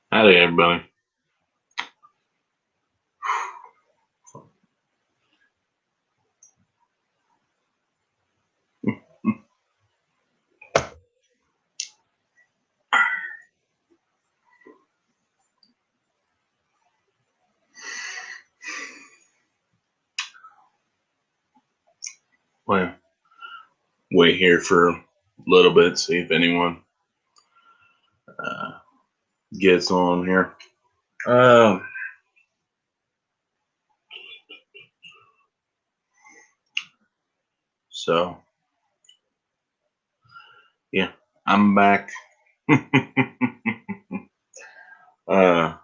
Howdy, everybody. Well, wait here for a little bit, see if anyone uh, gets on here. Uh, so, yeah, I'm back. uh,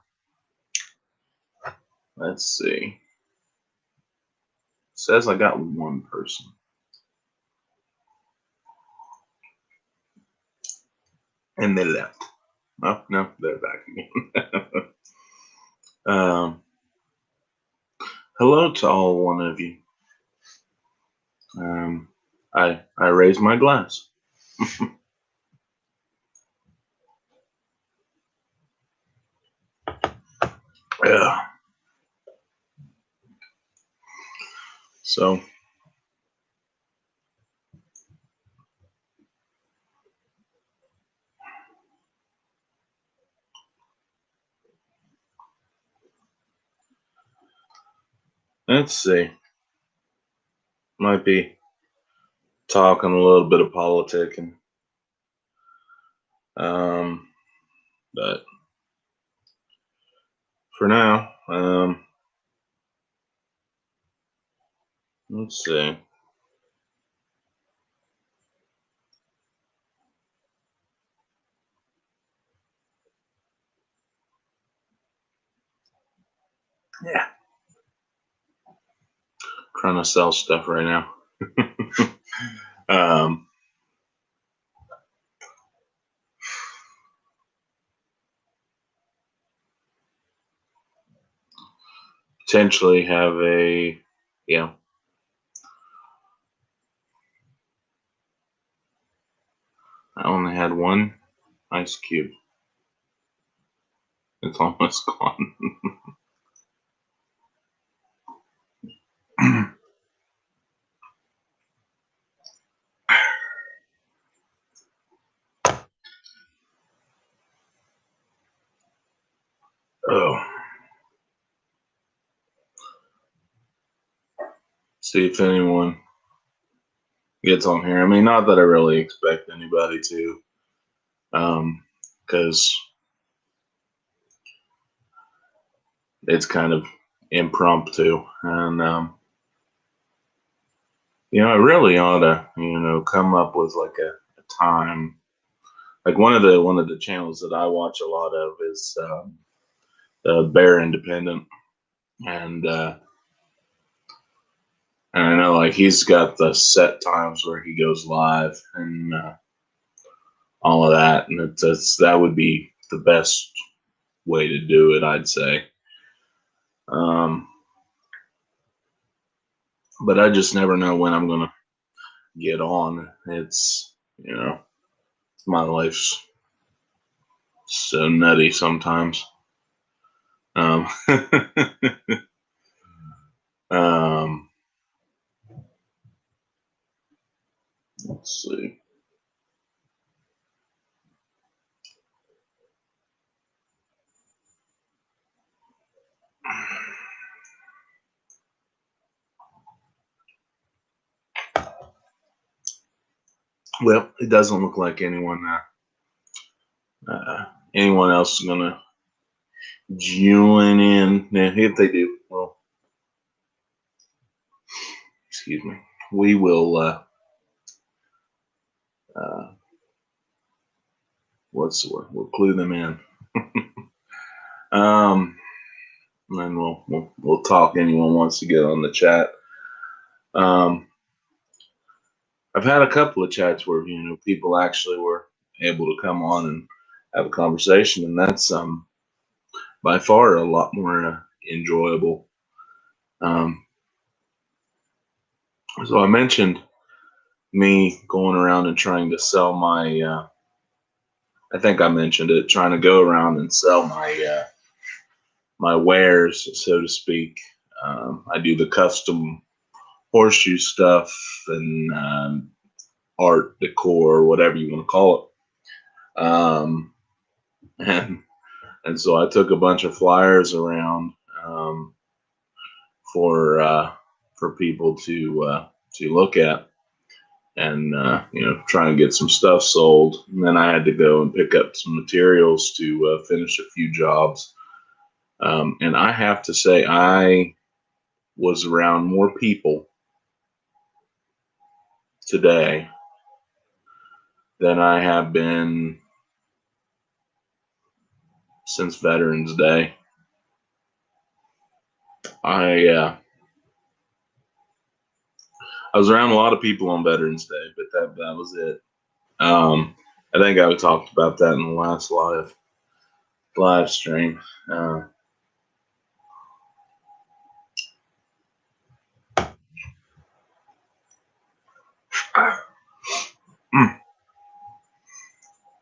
let's see. Says I got one person. And they left. Oh, no, they're back again. um, hello to all one of you. I raise my glass. Yeah. So, let's see. Might be talking a little bit of politicking. Um, but for now, let's see. Yeah, trying to sell stuff right now. um, potentially have a yeah. I only had one ice cube. It's almost gone. Oh, see if anyone gets on here. I mean, not that I really expect anybody to, because it's kind of impromptu, and I really ought to, come up with like a time. Like one of the channels that I watch a lot of is the Bear Independent, and and I know like he's got the set times where he goes live and all of that, and that would be the best way to do it, I'd say. Um, but I just never know when I'm gonna get on. It's my life's so nutty sometimes. Um, um, let's see. Well, it doesn't look like anyone else is gonna join in. Now, if they do, well, excuse me, we will. Uh, what's the word? We'll clue them in. um, and then we'll talk. Anyone wants to get on the chat. Um, I've had a couple of chats where people actually were able to come on and have a conversation, and that's by far a lot more enjoyable. Um, so I mentioned me going around and trying to sell my I think I mentioned it, trying to go around and sell my wares, so to speak. I do the custom horseshoe stuff and art decor, whatever you want to call it. And and so I took a bunch of flyers around um, for people to look at, and try and get some stuff sold. And then I had to go and pick up some materials to finish a few jobs. And I have to say, I was around more people today than I have been since Veterans Day. I I was around a lot of people on Veterans Day, but that was it. I think I talked about that in the last live stream. Uh,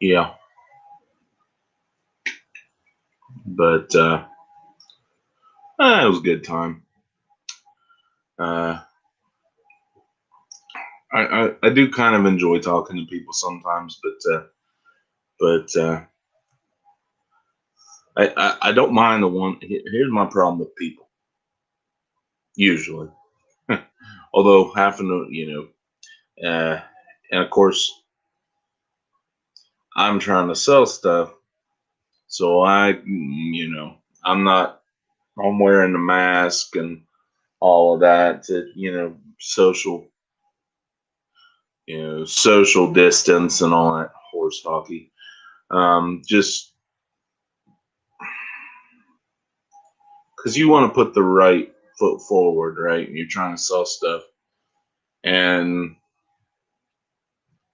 yeah, but it was a good time. Uh, I do kind of enjoy talking to people sometimes, but I don't mind the one. Here's my problem with people. Usually, although having to, and of course, I'm trying to sell stuff, so I'm not. I'm wearing the mask and all of that to, social distance and all that horse hockey. Just because you want to put the right foot forward, right? You're trying to sell stuff, and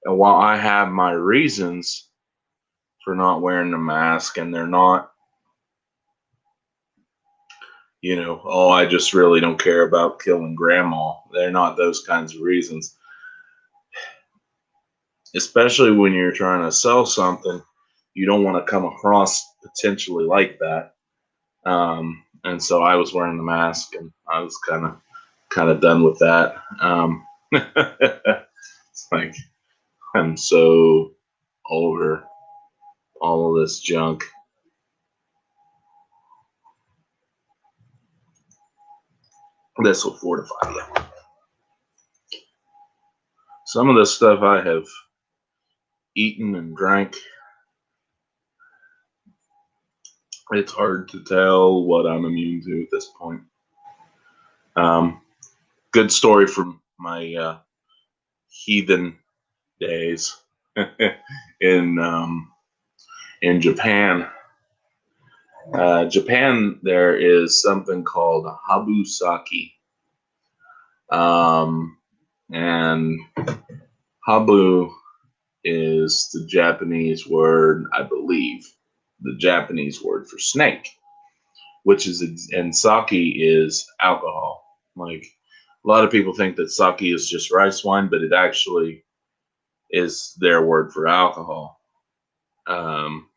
and while I have my reasons for not wearing the mask, and they're not, oh, I just really don't care about killing grandma. They're not those kinds of reasons. Especially when you're trying to sell something, you don't want to come across potentially like that. And so I was wearing the mask, and I was kind of done with that. It's like I'm so over all of this junk. This will fortify you. Some of the stuff I have eaten and drank, it's hard to tell what I'm immune to at this point. Um, Good story from my heathen days in in Japan. Japan, there is something called habusaki, and habu is the Japanese word, I believe, the Japanese word for snake, which is, and sake is alcohol. Like a lot of people think that sake is just rice wine, but it actually is their word for alcohol. Um,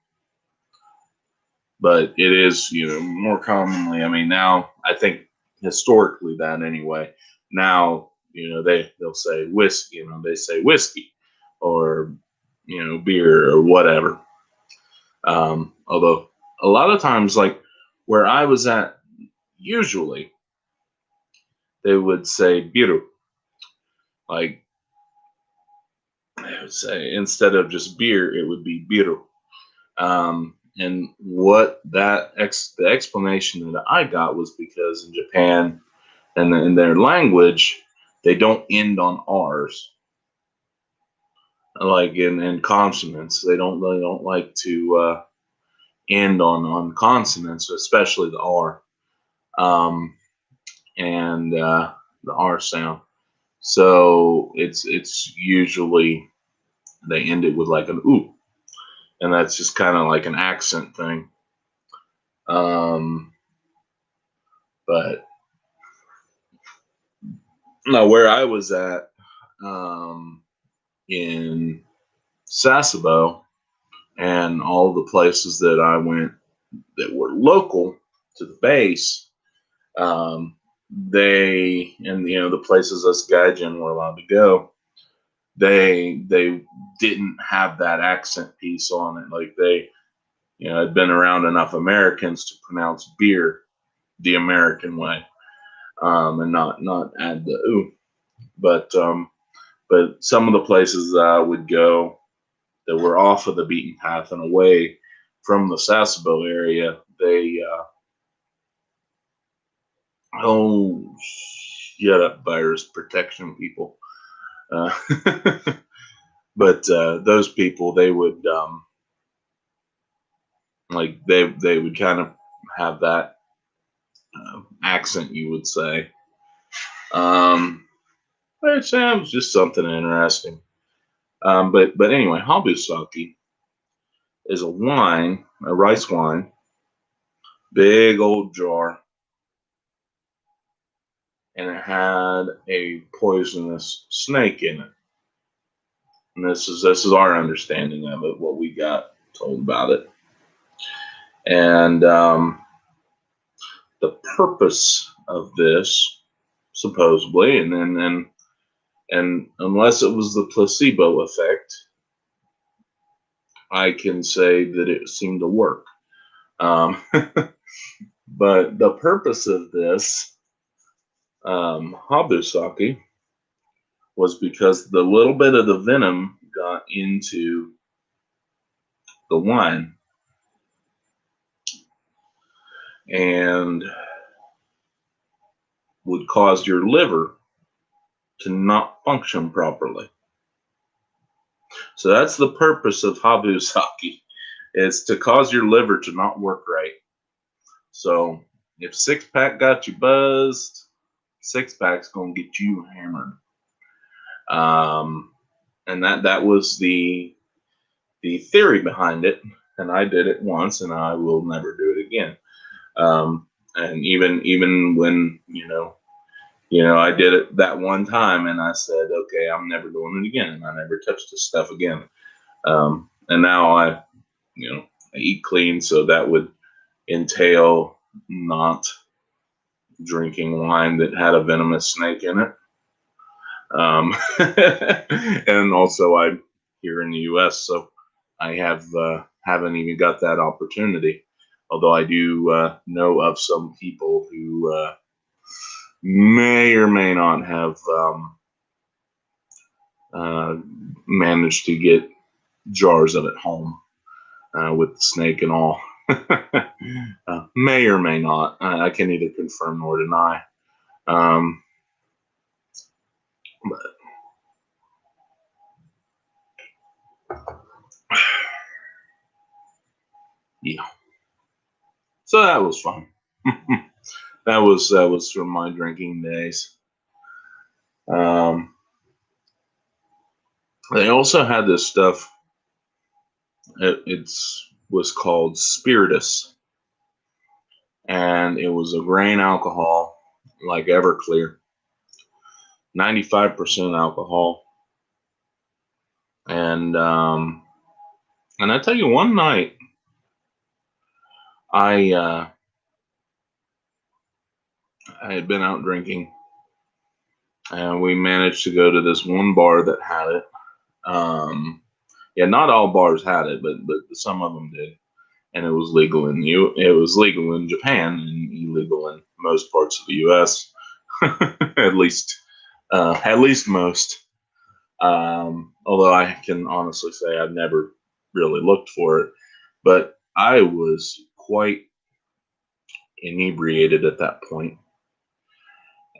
but it is, more commonly. I mean, now I think historically that anyway. Now, they'll say whiskey. They say whiskey, or beer or whatever. Although a lot of times, like where I was at, usually they would say biru. Like I would say, instead of just beer, it would be biru. And what the explanation that I got was because in Japan and in their language, they don't end on R's. Like in consonants, they don't like to end on consonants, especially the R, and the R sound. So it's usually they end it with like an ooh, and that's just kind of like an accent thing. Um, but no, where I was at, in Sasebo, and all the places that I went that were local to the base, um, they and the places us Gaijin were allowed to go, they didn't have that accent piece on it. Like they, had been around enough Americans to pronounce beer the American way, and not add the ooh. But some of the places that I would go that were off of the beaten path and away from the Sasebo area, they oh shut up, virus protection people. Uh, but those people, they would like they would kind of have that accent, you would say. Which was just something interesting. But anyway, Habusaki is a wine, a rice wine, big old jar, and it had a poisonous snake in it. And this is our understanding of it, what we got told about it. And the purpose of this, supposedly, and unless it was the placebo effect, I can say that it seemed to work. But the purpose of this Habusaki was because the little bit of the venom got into the wine and would cause your liver to not function properly. So that's the purpose of Habusaki, is to cause your liver to not work right. So if six pack got you buzzed, six pack's gonna get you hammered. And that was the theory behind it. And I did it once, and I will never do it again. And even when I did it that one time, and I said, okay, I'm never doing it again, and I never touched this stuff again. And now I eat clean, so that would entail not drinking wine that had a venomous snake in it. And also, I'm here in the U.S., so I haven't even got that opportunity. Although I do know of some people who may or may not have managed to get jars of it home with the snake and all. May or may not. I can neither confirm nor deny. But yeah, so that was fun. that was from my drinking days. They also had this stuff. It was called Spiritus, and it was a grain alcohol like Everclear, 95% alcohol. And I tell you, one night I had been out drinking, and we managed to go to this one bar that had it. Yeah, not all bars had it, but some of them did, and it was legal in it was legal in Japan and illegal in most parts of the U.S. at least most. Although I can honestly say I've never really looked for it, but I was quite inebriated at that point,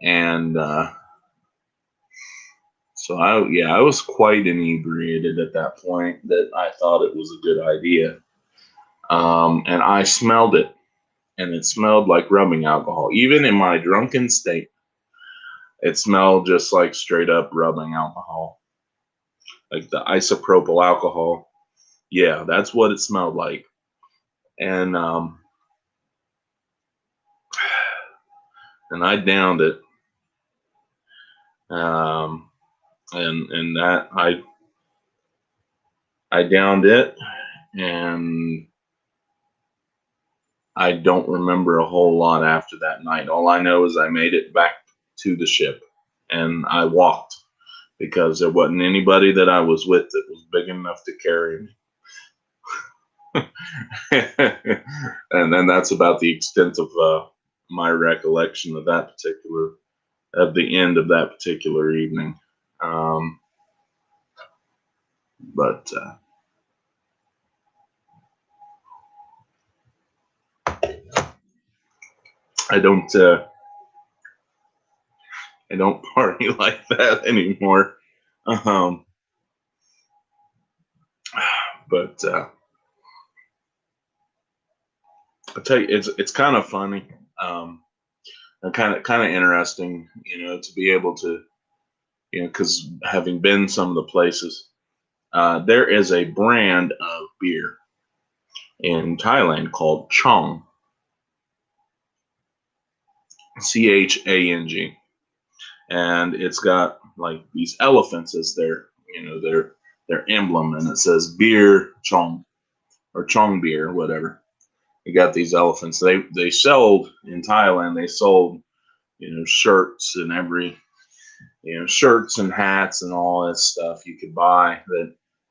and so I was quite inebriated at that point that I thought it was a good idea, and I smelled it, and it smelled like rubbing alcohol, even in my drunken state. It smelled just like straight up rubbing alcohol, like the isopropyl alcohol. Yeah, that's what it smelled like, and I downed it, and that I downed it, and I don't remember a whole lot after that night. All I know is I made it back to the ship, and I walked because there wasn't anybody that I was with that was big enough to carry me. And then that's about the extent of my recollection of that particular, at the end of that particular evening. But I don't party like that anymore. Um, but I tell you, it's kind of funny, and kind of interesting, to be able to, because having been some of the places, there is a brand of beer in Thailand called Chong, Chang, and it's got like these elephants as their emblem, and it says beer Chong or Chong beer, whatever. You got these elephants. They sold in Thailand. They sold shirts and shirts and hats and all that stuff you could buy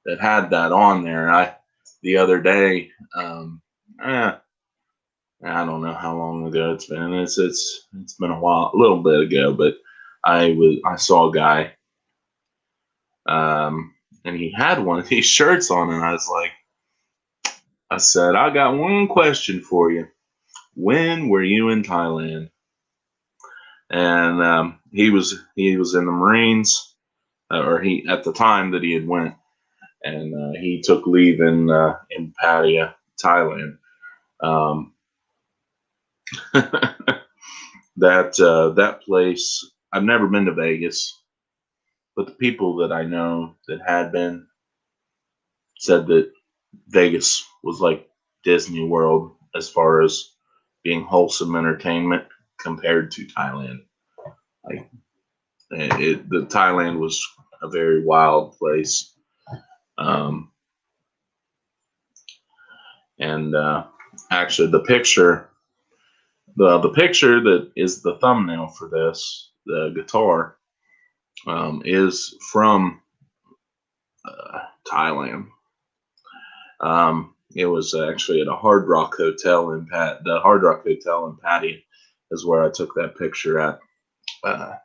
that had that on there. I the other day, I don't know how long ago it's been. It's been a while, a little bit ago, but I saw a guy, and he had one of these shirts on, and I said, I got one question for you. When were you in Thailand? And he was in the Marines, or he at the time that he had went, and he took leave in Pattaya, Thailand. Um, that place, I've never been to Vegas, but the people that I know that had been said that Vegas was like Disney World as far as being wholesome entertainment compared to Thailand. Like the Thailand was a very wild place, um, and actually the picture that is the thumbnail for this, the guitar, is from Thailand. It was actually at a Hard Rock Hotel the Hard Rock Hotel in Pattaya is where I took that picture at, uh,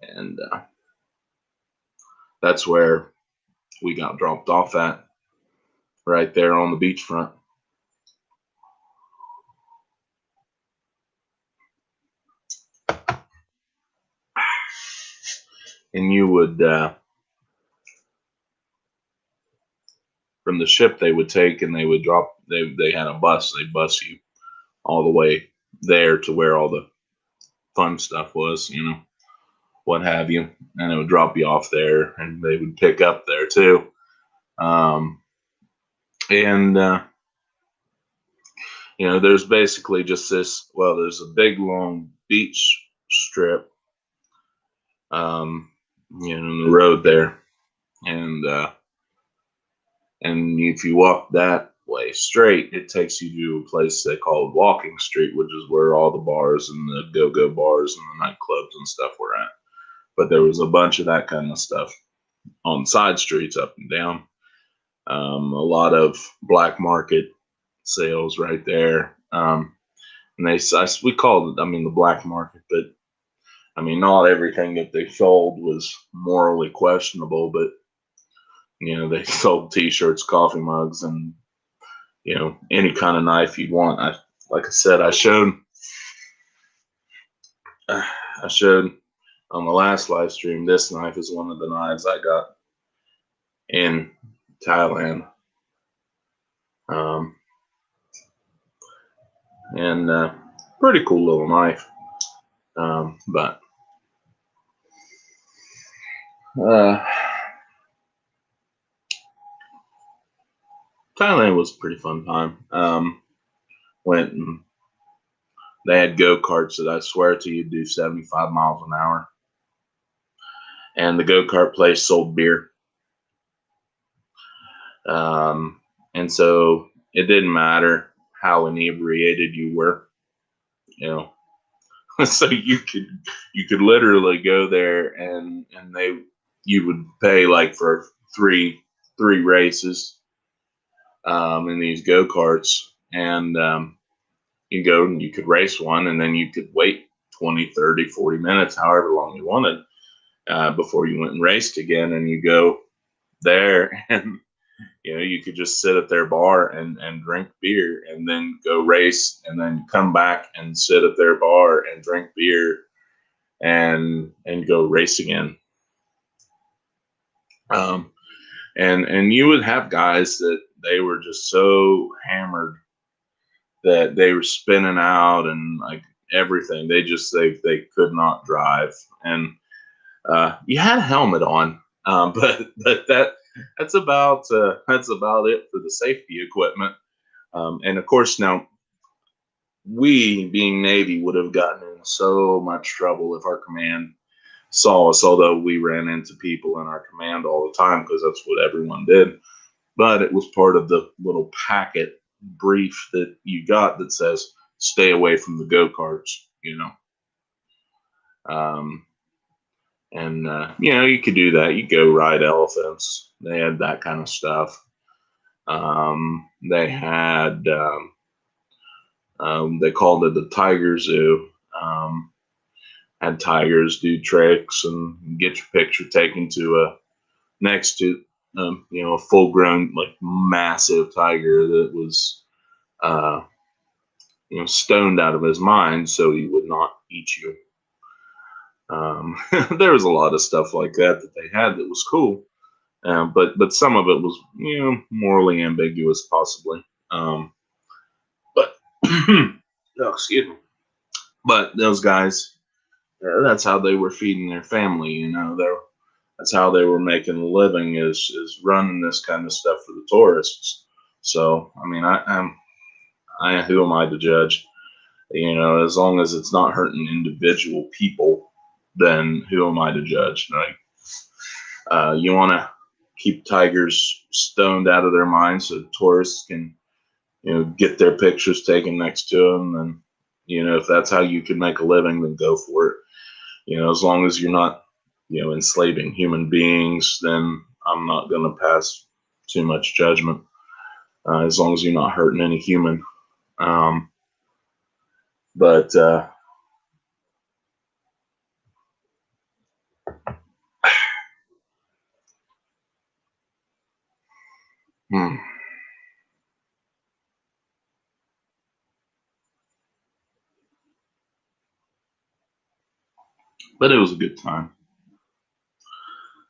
and that's where we got dropped off at, right there on the beachfront. And you would, from the ship, they would take and they would drop. They had a bus. They bus you all the way there to where all the fun stuff was, what have you, and it would drop you off there, and they would pick up there too. Um, and there's basically just this. Well, there's a big long beach strip, um, in the road there, and if you walk that way straight, it takes you to a place they call Walking Street, which is where all the bars and the go-go bars and the nightclubs and stuff were at. But there was a bunch of that kind of stuff on side streets up and down. A lot of black market sales right there. And we called it, the black market, but not everything that they sold was morally questionable, but they sold T-shirts, coffee mugs, and any kind of knife you'd want. Like I said, I showed on the last live stream. This knife is one of the knives I got in Thailand, um, and pretty cool little knife. But Thailand was a pretty fun time. Went and they had go karts that I swear to you do 75 miles an hour, and the go kart place sold beer. Um, And so it didn't matter how inebriated you were, you know. So you could literally go there, and you would pay like for three races in these go-karts, and you go and you could race one, and then you could wait 20, 30, 40 minutes, however long you wanted, before you went and raced again. And you go there, and you could just sit at their bar and drink beer, and then go race, and then come back and sit at their bar and drink beer, and go race again. Um, and you would have guys that they were just so hammered that they were spinning out and like everything. They could not drive, and you had a helmet on, but that's about it for the safety equipment. And of course, now we, being Navy, would have gotten in so much trouble if our command saw us, although we ran into people in our command all the time because that's what everyone did. But it was part of the little packet brief that you got that says, stay away from the go karts. Um, and, you could do that. You go ride elephants. They had that kind of stuff. They had, they called it the Tiger Zoo. Had tigers do tricks and get your picture taken to next to a full grown, like, massive tiger that was uh, stoned out of his mind so he would not eat you. There was a lot of stuff like that they had that was cool, but some of it was morally ambiguous, possibly. But oh, excuse me. But those guys, that's how they were feeding their family. That's how they were making a living, is running this kind of stuff for the tourists. So I mean, who am I to judge? As long as it's not hurting individual people, then who am I to judge? Like, you want to keep tigers stoned out of their minds so tourists can, get their pictures taken next to them. And, if that's how you can make a living, then go for it. As long as you're not, enslaving human beings, then I'm not going to pass too much judgment. As long as you're not hurting any human. But hmm. But it was a good time.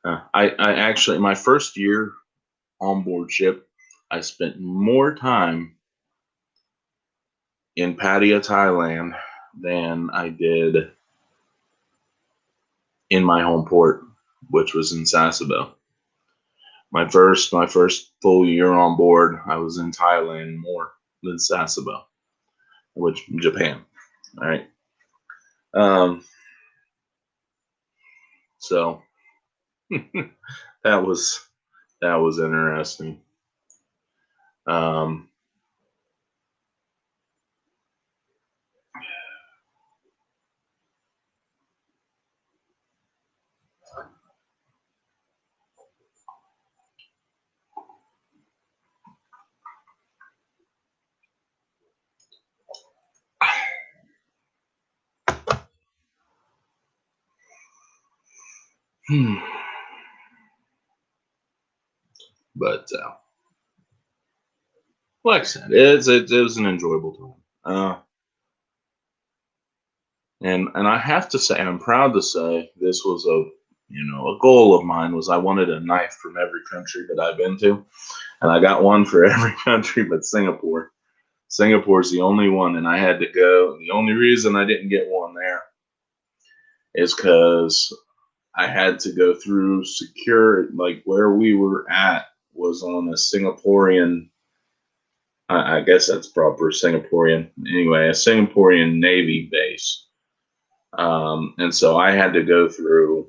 I actually, my first year on board ship, I spent more time in Pattaya, Thailand, than I did in my home port, which was in Sasebo. My first full year on board, I was in Thailand more than Sasebo, which Japan. All right. Um, so that was that was interesting. Um, but like I said, it was an enjoyable time. And I have to say, I'm proud to say, this was a goal of mine. Was I wanted a knife from every country that I've been to, and I got one for every country but Singapore. Singapore's the only one, and I had to go. The only reason I didn't get one there is because I had to go through secure, like where we were at was on a Singaporean. I guess that's proper Singaporean. Anyway, a Singaporean Navy base. And so I had to go through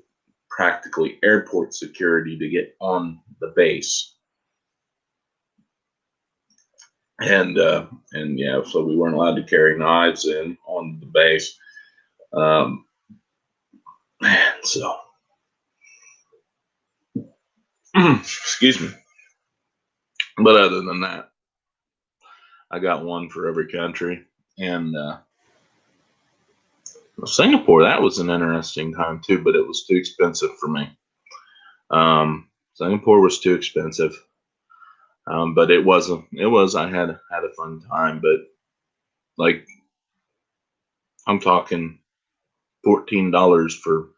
practically airport security to get on the base. And yeah, so we weren't allowed to carry knives in on the base. Um, so excuse me. But other than that, I got one for every country. And Singapore, that was an interesting time too, but it was too expensive for me. Singapore was too expensive. But it wasn't. It was. I had a fun time, but like I'm talking $14 for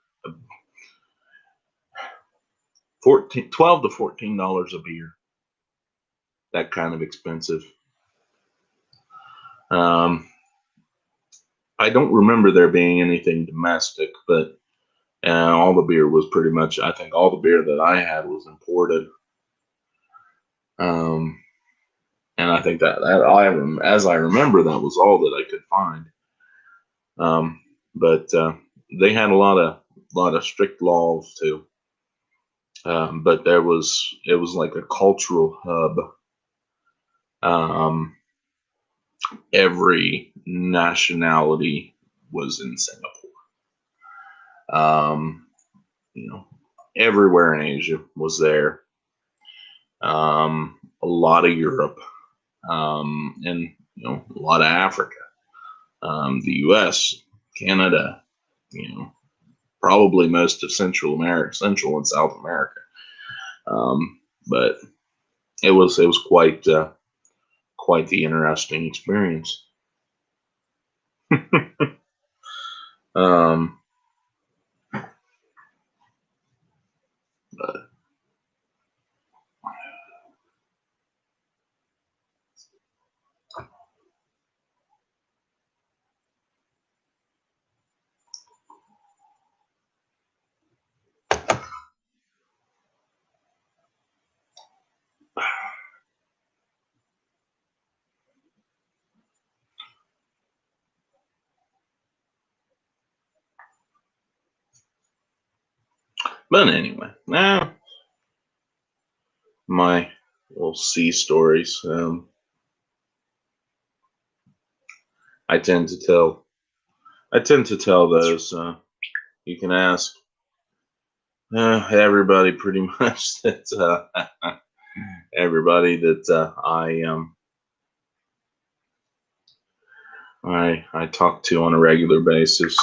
12 to $14 a beer. That kind of expensive. Um, I don't remember there being anything domestic, but all the beer was pretty much. I think all the beer that I had was imported. Um, and I think as I remember, that was all that I could find. Um, but they had a lot of strict laws too. But it was like a cultural hub. Um, every nationality was in Singapore. Um, you know, everywhere in Asia was there. A lot of Europe, and a lot of Africa. The U.S., Canada, you know, probably most of Central America, Central and South America. But it was quite the interesting experience. um, but, but anyway, now my little sea stories. I tend to tell. I tend to tell those. You can ask everybody pretty much that everybody that I talk to on a regular basis.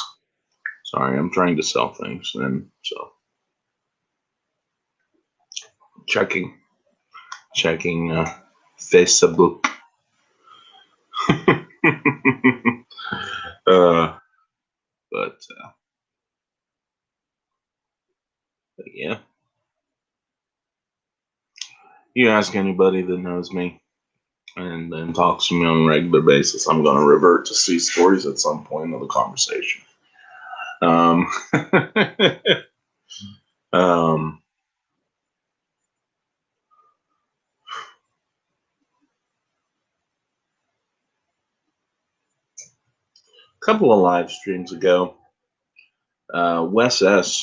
Sorry, I'm trying to sell things, and so checking Facebook. uh, but yeah, you ask anybody that knows me and then talks to me on a regular basis, I'm going to revert to sea stories at some point of the conversation. Um, um, a couple of live streams ago, Wes S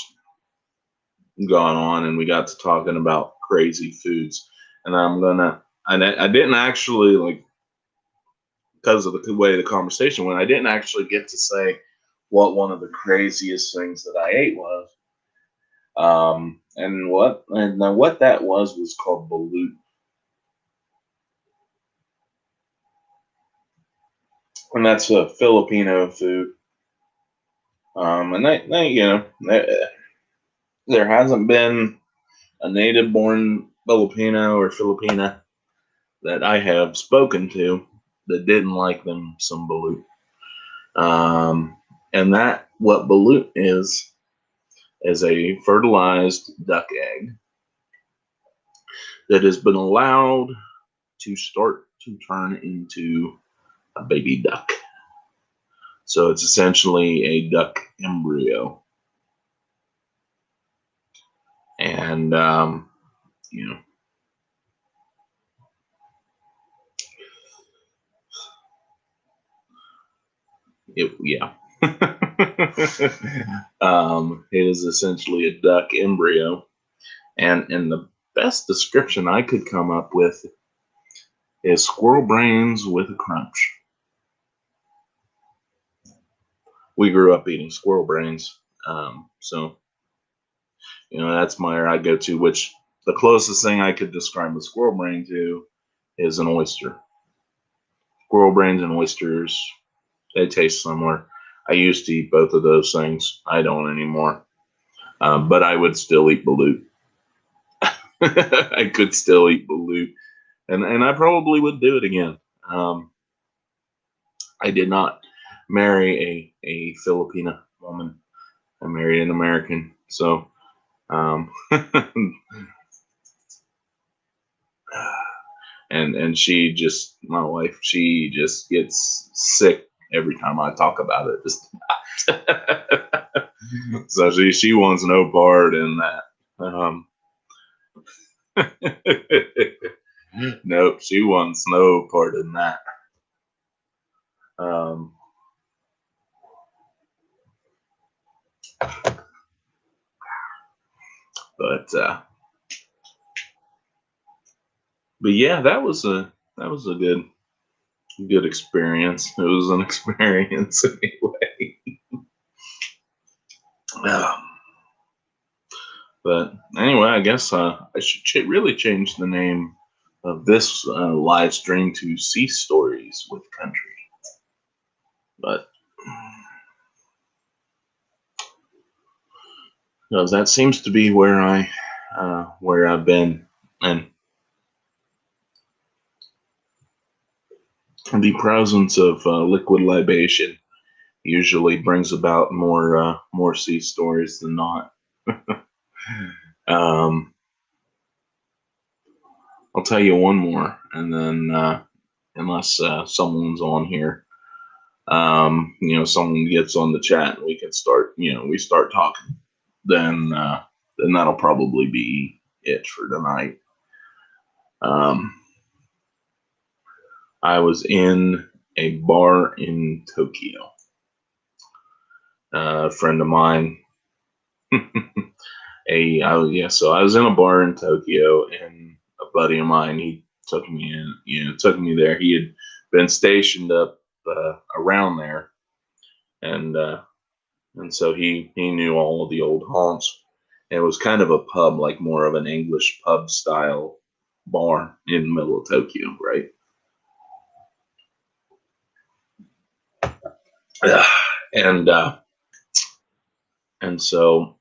gone on, and we got to talking about crazy foods. And I didn't actually like because of the way the conversation went. I didn't actually get to say what one of the craziest things that I ate was. And what that was called balut, and that's a Filipino food. And there hasn't been a native-born Filipino or Filipina that I have spoken to that didn't like them some balut. And that what balut is a fertilized duck egg that has been allowed to start to turn into a baby duck. So it's essentially a duck embryo. And, you know, yeah. It is essentially a duck embryo. And the best description I could come up with is squirrel brains with a crunch. We grew up eating squirrel brains, so that's my I go to. Which the closest thing I could describe a squirrel brain to is an oyster. Squirrel brains and oysters, they taste similar. I used to eat both of those things. I don't anymore. But I would still eat balut. I could still eat balut, and I probably would do it again. Um, I did not marry a Filipina woman. I married an American. So, and she just, my wife, she just gets sick every time I talk about it. Just so she wants no part in that. Nope, she wants no part in that. Um, but but yeah, that was a good experience. It was an experience anyway. Um, but anyway, I guess I should really change the name of this live stream to Sea Stories with Country. But that seems to be where I've been, and the presence of liquid libation usually brings about more sea stories than not. um, I'll tell you one more, and then unless someone's on here, someone gets on the chat, and we can start. We start talking. Then that'll probably be it for tonight. I was in a bar in Tokyo. A friend of mine, so I was in a bar in Tokyo, and a buddy of mine, he took me took me there. He had been stationed up around there, and so he knew all of the old haunts. And it was kind of a pub, like more of an English pub style bar in the middle of Tokyo, right? and and so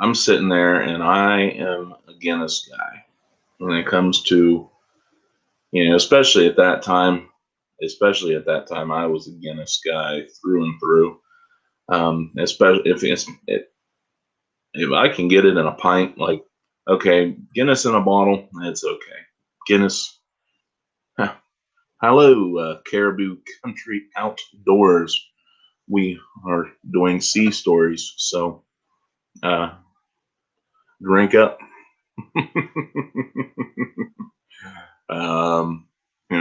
I'm sitting there, and I am a Guinness guy when it comes to, especially at that time. Especially at that time, I was a Guinness guy through and through. Especially if I can get it in a pint, like, okay, Guinness in a bottle, it's okay. Guinness. Hello, Caribou Country Outdoors. We are doing sea stories, so uh, drink up.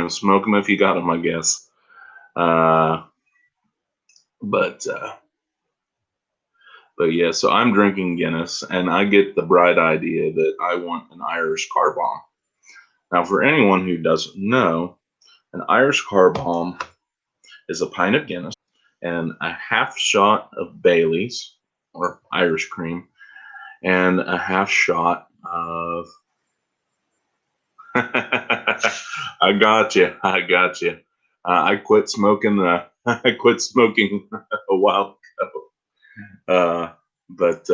Smoke them if you got them, I guess. Uh, but but yeah, so I'm drinking Guinness, and I get the bright idea that I want an Irish car bomb. Now, for anyone who doesn't know, an Irish car bomb is a pint of Guinness and a half shot of Bailey's or Irish cream and a half shot of. I got you. I got you. I quit smoking. I quit smoking a while ago, but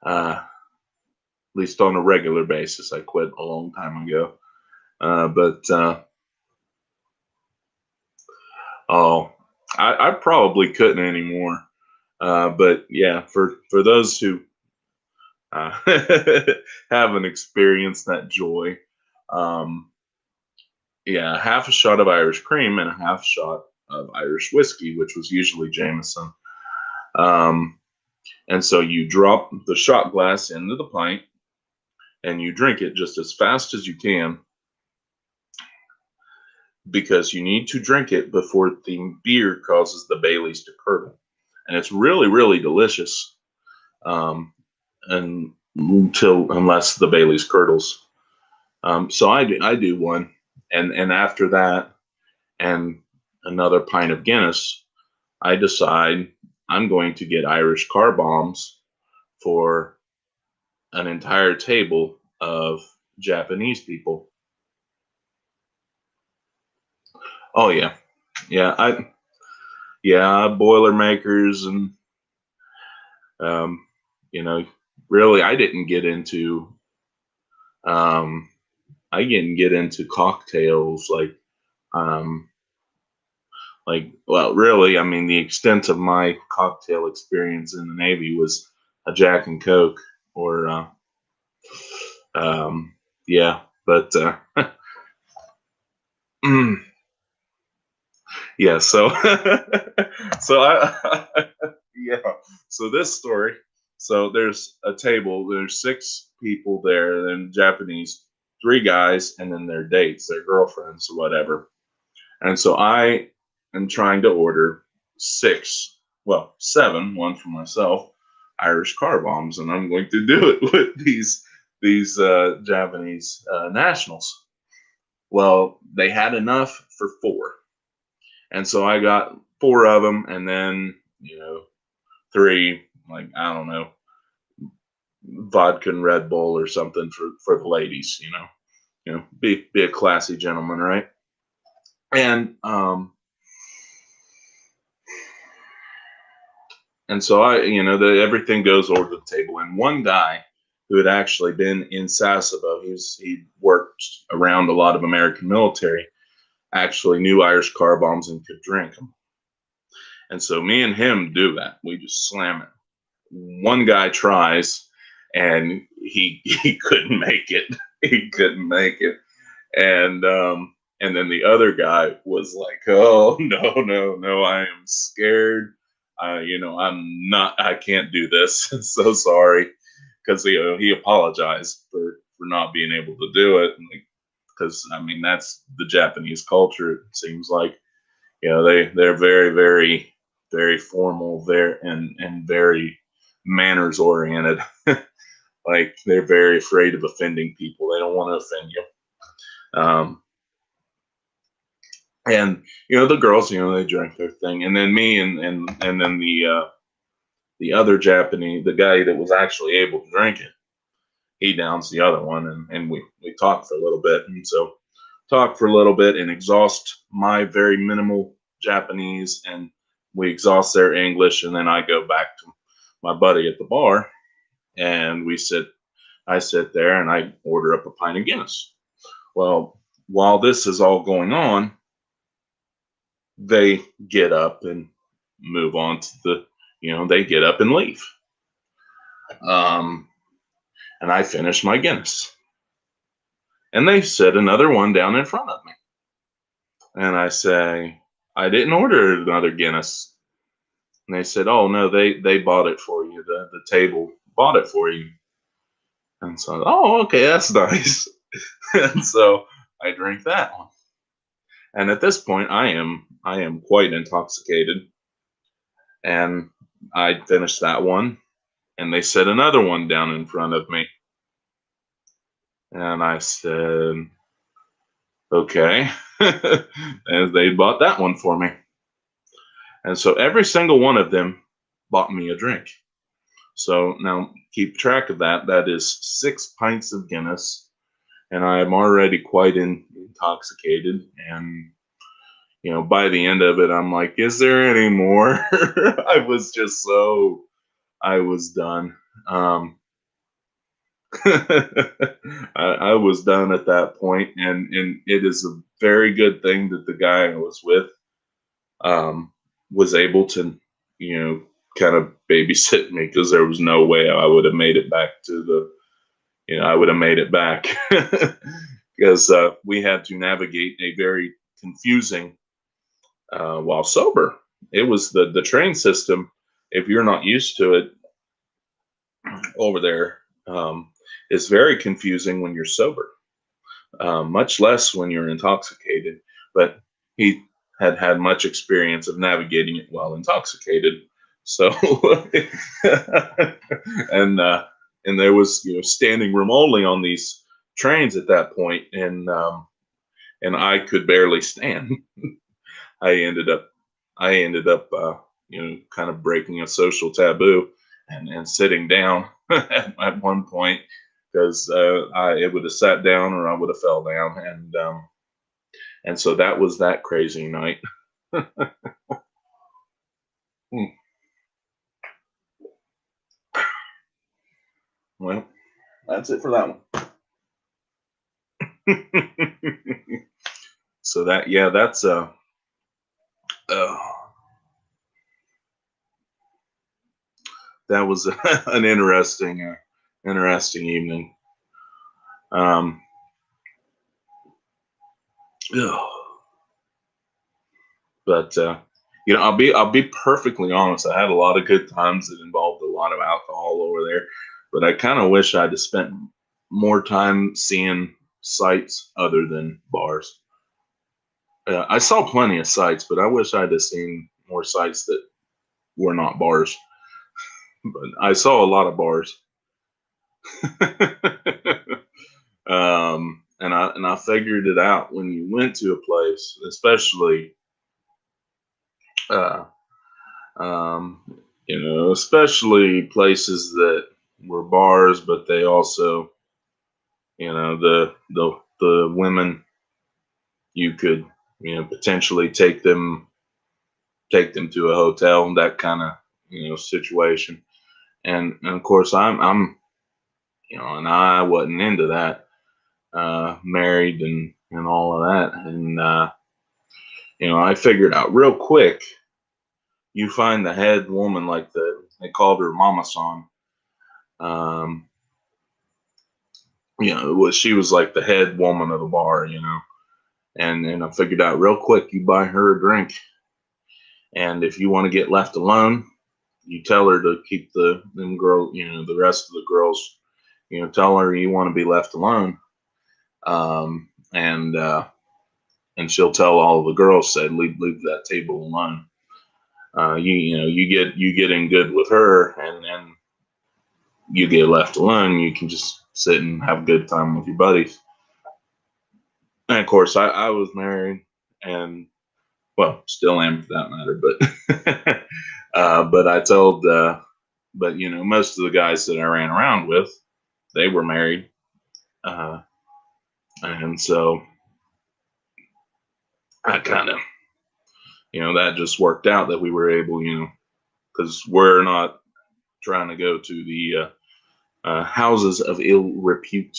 at least on a regular basis, I quit a long time ago. But oh, I probably couldn't anymore. But yeah, for those who haven't experienced that joy, um, yeah, half a shot of Irish cream and a half shot of Irish whiskey, which was usually Jameson. Um, and so you drop the shot glass into the pint and you drink it just as fast as you can, because you need to drink it before the beer causes the Baileys to curdle. And it's really, really delicious. And unless the Bailey's curdles. So I do one, and after that, and another pint of Guinness, I decide I'm going to get Irish car bombs for an entire table of Japanese people. Oh yeah, yeah, Boilermakers and um, you know, really, um, I didn't get into cocktails um, well, really, I mean, the extent of my cocktail experience in the Navy was a Jack and Coke or um, yeah, but yeah, so so yeah, so this story. So there's a table. There's six people there, and Japanese, three guys, and then their dates, their girlfriends, or whatever. And so I am trying to order six, well, seven, one for myself, Irish car bombs, and I'm going to do it with these Japanese nationals. Well, they had enough for four, and so I got four of them, and then three, like, I don't know, vodka and Red Bull or something for the ladies. Be a classy gentleman, right? And so everything goes over the table. And one guy who had actually been in Sasebo, he worked around a lot of American military, actually knew Irish car bombs and could drink them. And so me and him do that. We just slam it. One guy tries, and he couldn't make it. He couldn't make it. And then the other guy was like, "Oh no, no, no! I am scared. I can't do this. So sorry." Because he apologized for not being able to do it, because I mean that's the Japanese culture. It seems like they're very, very, very formal, very and very manners oriented. Like they're very afraid of offending people. They don't want to offend you. And the girls, they drank their thing, and then me and then the other Japanese, the guy that was actually able to drink it, he downs the other one, and we talked for a little bit, and so talk for a little bit and exhaust my very minimal Japanese, and we exhaust their English, and then I go back to my buddy at the bar, and I sit there and I order up a pint of Guinness. Well, while this is all going on, they get up and move on to they get up and leave. Um, and I finish my Guinness. And they set another one down in front of me. And I say, I didn't order another Guinness. And they said, oh, no, they bought it for you. The table bought it for you. And so, oh, okay, that's nice. And so I drink that one. And at this point, I am quite intoxicated. And I finished that one, and they set another one down in front of me. And I said, okay. And they bought that one for me. And so every single one of them bought me a drink. So now keep track of that. That is 6 pints of Guinness. And I am already quite intoxicated. And, by the end of it, I'm like, is there any more? I was done. I was done at that point, and it is a very good thing that the guy I was with was able to, kind of babysit me, because there was no way I would have made it back to I would have made it back because we had to navigate a very confusing while sober. It was the train system. If you're not used to it over there, is very confusing when you're sober. Much less when you're intoxicated. But he had much experience of navigating it while intoxicated. So, and there was standing room only on these trains at that point, and I could barely stand. I ended up I ended up kind of breaking a social taboo and sitting down at one point because I it would have sat down or I would have fell down, and so that was that crazy night. Hmm. Well, that's it for that one. So that yeah, that's uh that was an interesting evening. Um, but I'll be perfectly honest. I had a lot of good times that involved a lot of alcohol over there, but I kind of wish I'd have spent more time seeing sights other than bars. I saw plenty of sights, but I wish I'd have seen more sights that were not bars. But I saw a lot of bars. And I figured it out when you went to a place, especially uh, um, especially places that were bars, but they also, the women, you could, potentially take them to a hotel, that kind of, situation. And of course, I'm, and I wasn't into that. Married and all of that, and I figured out real quick. You find the head woman, like they called her Mama San. Um, she was like the head woman of the bar, and I figured out real quick, you buy her a drink, and if you want to get left alone, you tell her to keep the rest of the girls, tell her you want to be left alone, um, and she'll tell all the girls, say, leave that table alone. You get in good with her, and you get left alone. You can just sit and have a good time with your buddies. And of course, I was married, and well, still am for that matter. But but I told, but most of the guys that I ran around with, they were married, uh, and so I kind of, that just worked out that we were able, because we're not trying to go to the houses of ill repute.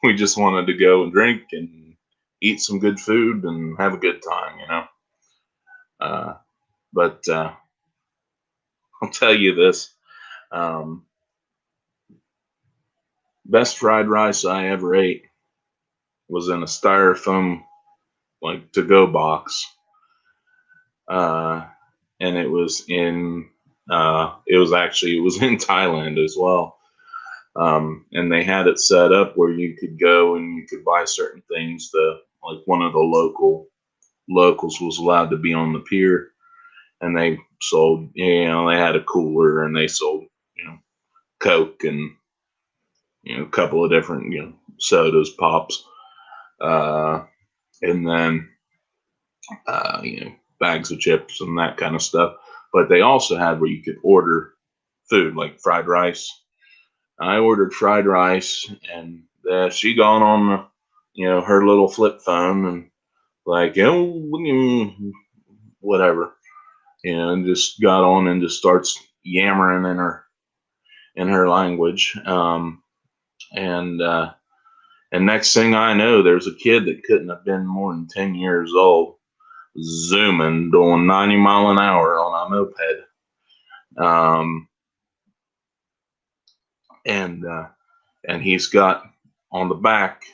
We just wanted to go and drink and eat some good food and have a good time. Uh, but I'll tell you this: um, best fried rice I ever ate was in a styrofoam like to go box, uh, and it was in Thailand as well. And they had it set up where you could go and you could buy certain things. Like one of the locals was allowed to be on the pier, and they sold. They had a cooler and they sold Coke and a couple of different sodas, pops, uh, and then bags of chips and that kind of stuff. But they also had where you could order food like fried rice. I ordered fried rice, and she gone on her little flip phone and like whatever, and just got on and just starts yammering in her language. And next thing I know, there's a kid that couldn't have been more than 10 years old, zooming, doing 90 mile an hour on a moped. Um, and he's got on the back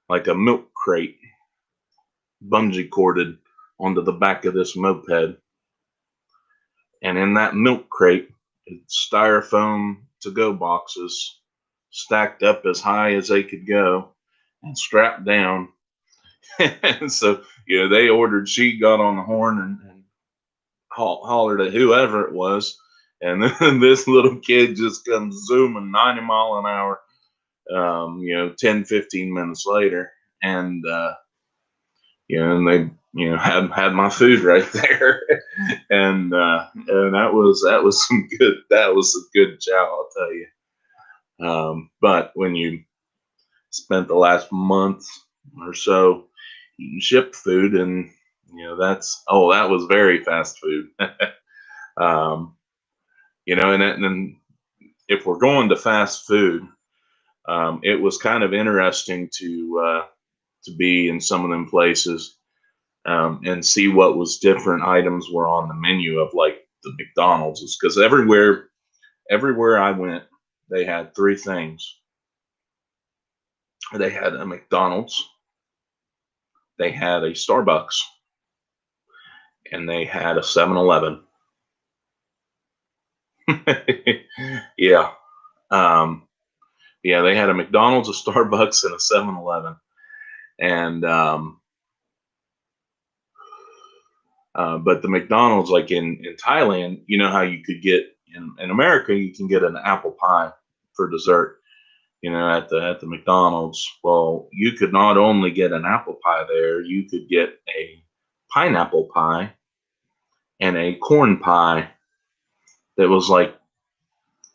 like a milk crate bungee corded onto the back of this moped. And in that milk crate, styrofoam to go boxes stacked up as high as they could go and strapped down. And so, they ordered, she got on the horn and hollered at whoever it was. And then this little kid just comes zooming 90 mile an hour. 10, 15 minutes later, and and they had my food right there, and that was some good chow, I'll tell you. But when you spent the last month or so eating ship food, and that was very fast food. um, and if we're going to fast food, it was kind of interesting to be in some of them places, and see what was different items were on the menu of like the McDonald's, because everywhere I went, they had three things. They had a McDonald's, they had a Starbucks, and they had a 7-Eleven. Yeah. Um, yeah, they had a McDonald's, a Starbucks, and a 7-Eleven. And but the McDonald's, like in Thailand, you know how you could get in America, you can get an apple pie for dessert. At the McDonald's. Well, you could not only get an apple pie there, you could get a pineapple pie and a corn pie that was like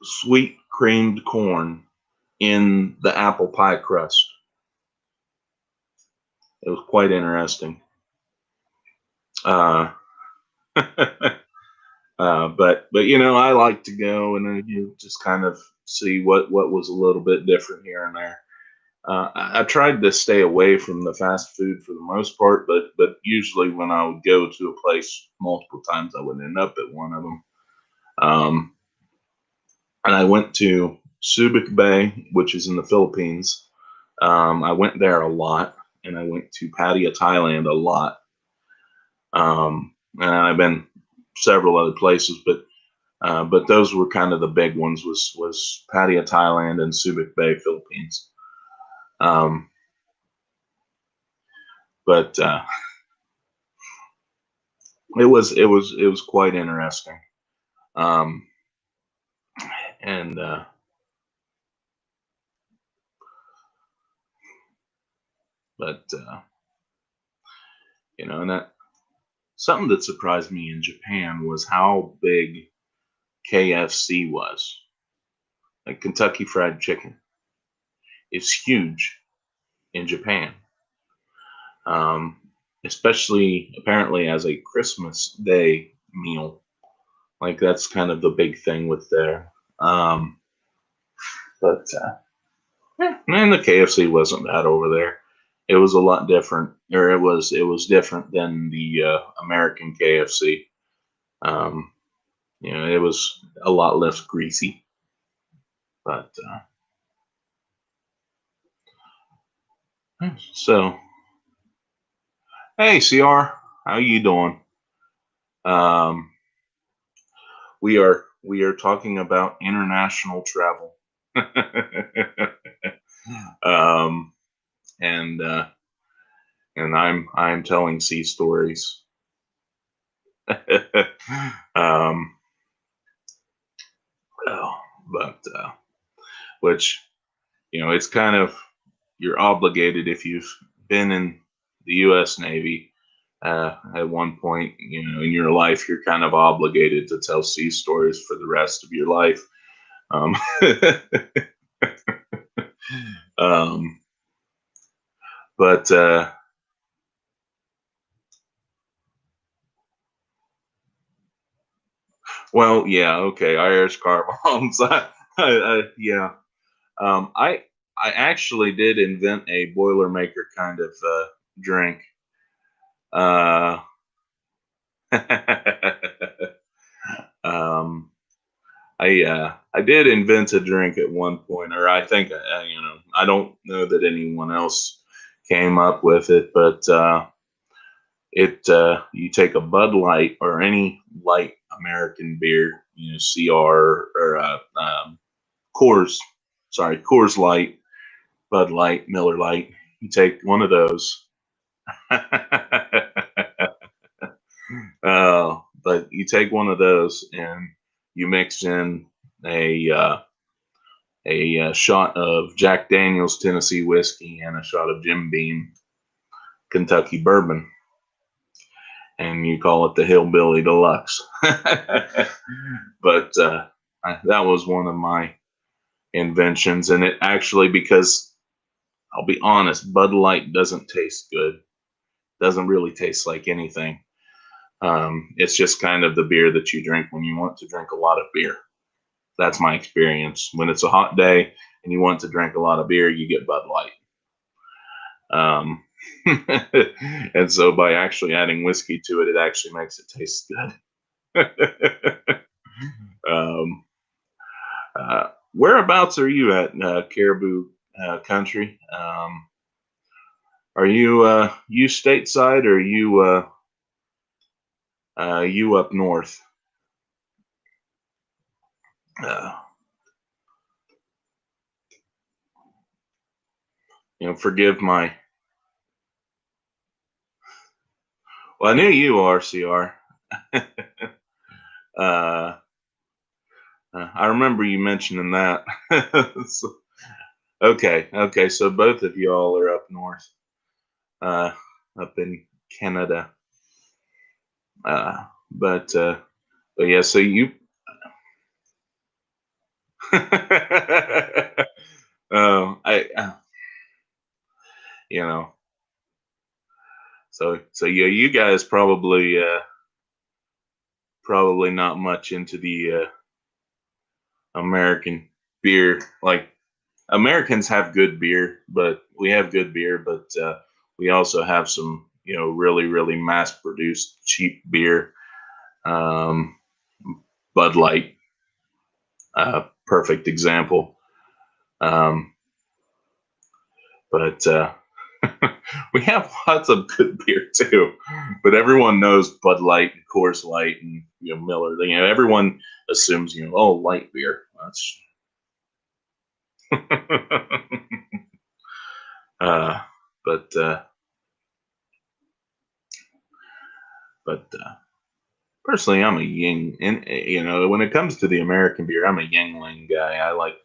sweet creamed corn in the apple pie crust. It was quite interesting. Uh, but I like to go and just kind of see what was a little bit different here and there. I tried to stay away from the fast food for the most part, but usually when I would go to a place multiple times, I would end up at one of them. Um, and I went to Subic Bay, which is in the Philippines. I went there a lot, and I went to Pattaya, Thailand, a lot. And I've been several other places, but those were kind of the big ones. Was Pattaya, Thailand, and Subic Bay, Philippines. Um, but it was quite interesting. Um, and but and that something that surprised me in Japan was how big KFC was. Like Kentucky Fried Chicken is huge in Japan, um, especially apparently as a Christmas Day meal. Like that's kind of the big thing with there. But and the KFC wasn't bad over there. It was a lot different, or it was different than the American KFC. Um, it was a lot less greasy. But so, hey, CR, how you doing? Um, we are talking about international travel. um, and I'm telling sea stories. um, oh, but which it's kind of, you're obligated if you've been in the U.S. Navy at one point, in your life, you're kind of obligated to tell sea stories for the rest of your life. Um, um, but well, yeah, okay, Irish car bombs. Yeah. I actually did invent a Boilermaker kind of drink. Uh, um, I did invent a drink at one point, or I think I don't know that anyone else came up with it, but it you take a Bud Light or any light American beer, CR or Coors, sorry, Coors Light, Bud Light, Miller Light. You take one of those. But you take one of those and you mix in a a shot of Jack Daniel's Tennessee whiskey and a shot of Jim Beam Kentucky bourbon, and you call it the Hillbilly Deluxe. But that was one of my inventions, and it actually, because I'll be honest, Bud Light doesn't taste good. Doesn't really taste like anything. It's just kind of the beer that you drink when you want to drink a lot of beer. That's my experience. When it's a hot day and you want to drink a lot of beer, you get Bud Light. Um, and so by actually adding whiskey to it, it actually makes it taste good. um, Whereabouts are you at, Caribou Country? Are you stateside, or you up north? Uh, Forgive my. Well, I knew you, RCR. uh, I remember you mentioning that. So, okay. So both of y'all are up north, uh, up in Canada. Uh, but uh, but yeah, so you. I you know, so yeah, you guys probably not much into the American beer. Like, Americans have good beer, but we have good beer, but we also have some, really, really mass produced cheap beer. Um, Bud Light, perfect example. Um, but we have lots of good beer too. But everyone knows Bud Light and Coors Light and Miller. Everyone assumes oh, light beer. That's uh, but uh, but personally, I'm a Ying, and when it comes to the American beer, I'm a Yingling guy. I like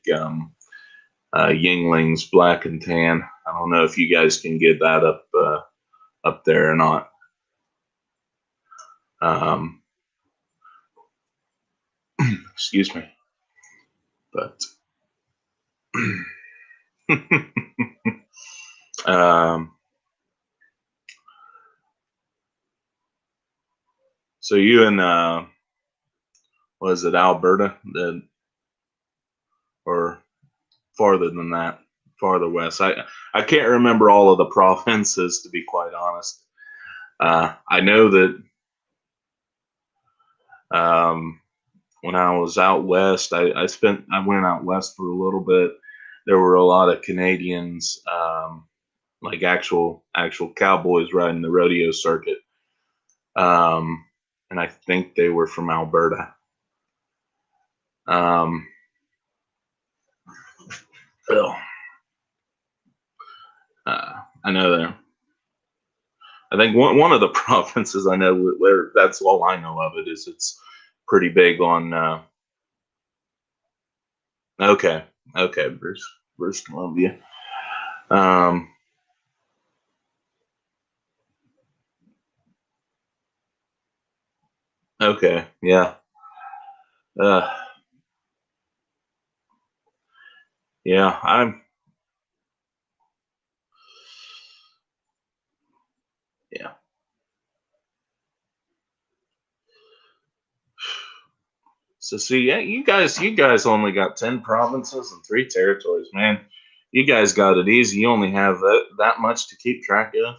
Yingling's Black and Tan. I don't know if you guys can get that up there or not. Um, Excuse me, but um, so you in was it Alberta, or farther than that, farther west? I can't remember all of the provinces, to be quite honest. I know that um, when I was out west, I went out west for a little bit. There were a lot of Canadians, like actual cowboys riding the rodeo circuit, um, and I think they were from Alberta. Um, well, I know that. I think one of the provinces I know where that's all I know of it is it's pretty big on. Okay, okay, British Columbia. Um, okay, yeah, uh, yeah. Yeah. So see, yeah, you guys only got 10 provinces and 3 territories, man. You guys got it easy. You only have that much to keep track of.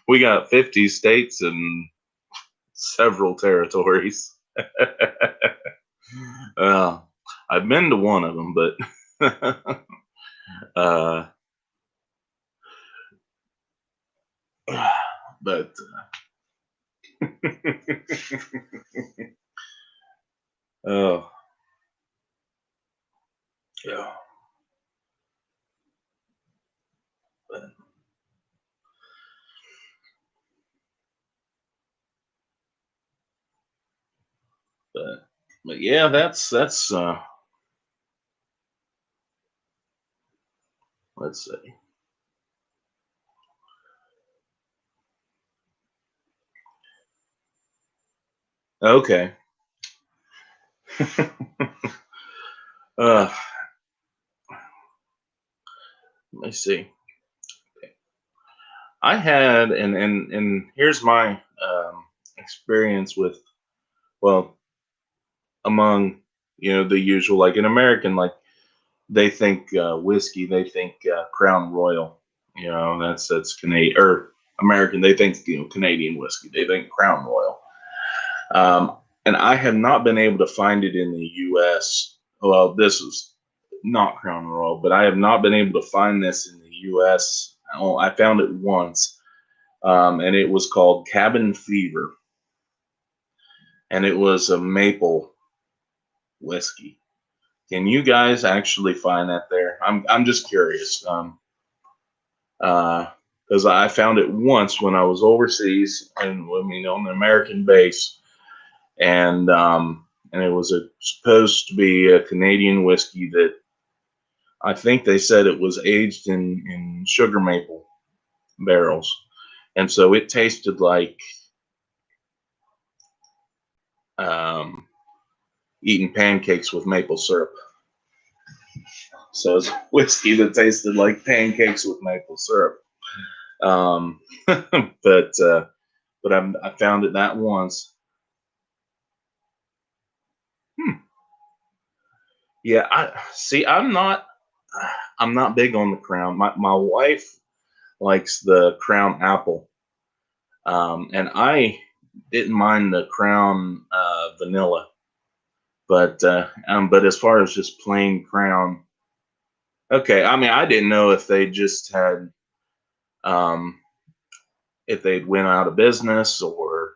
We got 50 states and several territories. uh, I've been to one of them, but uh, but oh yeah, but, but but yeah, that's Let's see. Okay. uh, let me see. I had, and here's my experience with, well, among, the usual, like in American, like they think whiskey, they think Crown Royal. That's Canadian or American. They think Canadian whiskey. They think Crown Royal. And I have not been able to find it in the U.S. Well, this is not Crown Royal, but I have not been able to find this in the U.S. Oh, I found it once, and it was called Cabin Fever, and it was a maple whiskey. Can you guys actually find that there? I'm just curious. Because I found it once when I was overseas and on an American base, and it was supposed to be a Canadian whiskey that I think they said it was aged in sugar maple barrels, and so it tasted like um, eating pancakes with maple syrup. So it's whiskey that tasted like pancakes with maple syrup. Um, but I found it that once. Hmm. Yeah, I see. I'm not big on the Crown. My wife likes the Crown Apple, and I didn't mind the Crown Vanilla. But as far as just plain Crown, okay. I mean, I didn't know if they just had um, if they'd went out of business or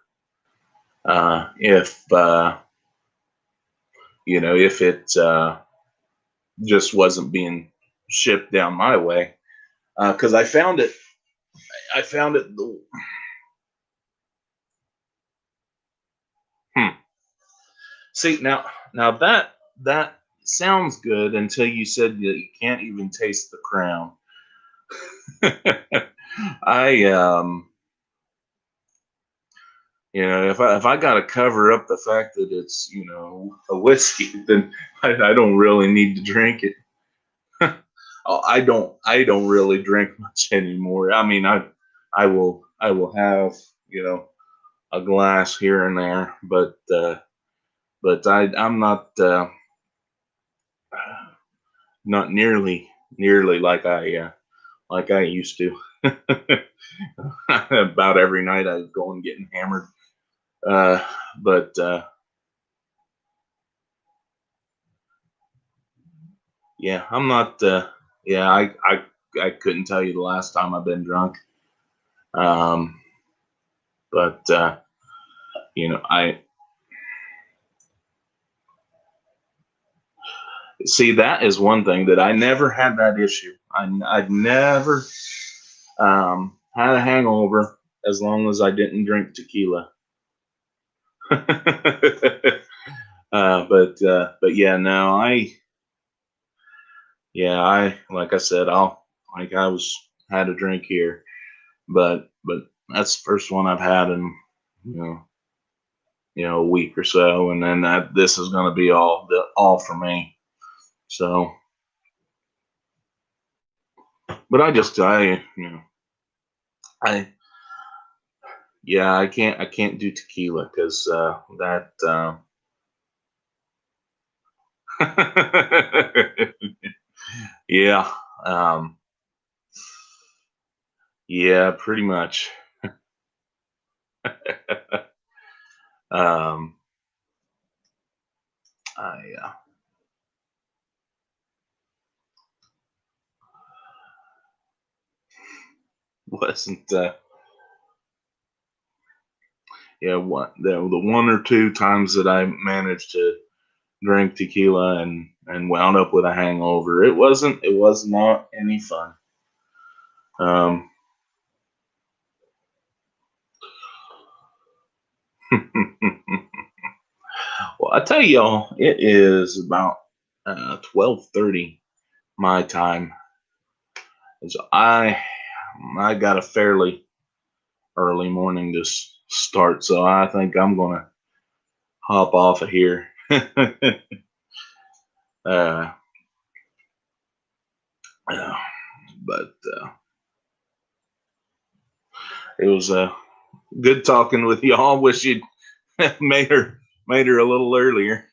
if it just wasn't being shipped down my way. Because I found it. Hmm. See, now that sounds good until you said that you can't even taste the Crown. I if I got to cover up the fact that it's a whiskey, then I don't really need to drink it. Oh, I don't really drink much anymore. I mean, I will have a glass here and there, but I'm not nearly like I used to. About every night I was going getting hammered. Uh, but yeah, I'm not. Yeah, I couldn't tell you the last time I've been drunk. Um, but I see that is one thing that I never had that issue. I'd never had a hangover as long as I didn't drink tequila. But yeah, no, I like I said, I was had a drink here, but that's the first one I've had in you know a week or so, and then this is going to be all for me. So, but I yeah, I can't do tequila because that yeah, um, yeah, pretty much. um, I wasn't yeah, the one or two times that I managed to drink tequila and wound up with a hangover, it was not any fun. Um, well, I tell y'all, it is about 12:30 my time, So I got a fairly early morning to start, so I think I'm gonna hop off of here. uh, uh, but it was good talking with y'all. Wish you'd made her a little earlier.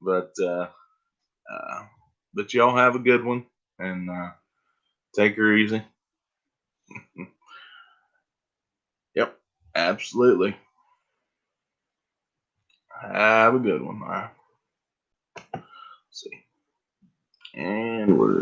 but uh, but y'all have a good one and take her easy. Yep, absolutely. Have a good one. All right. See. And we're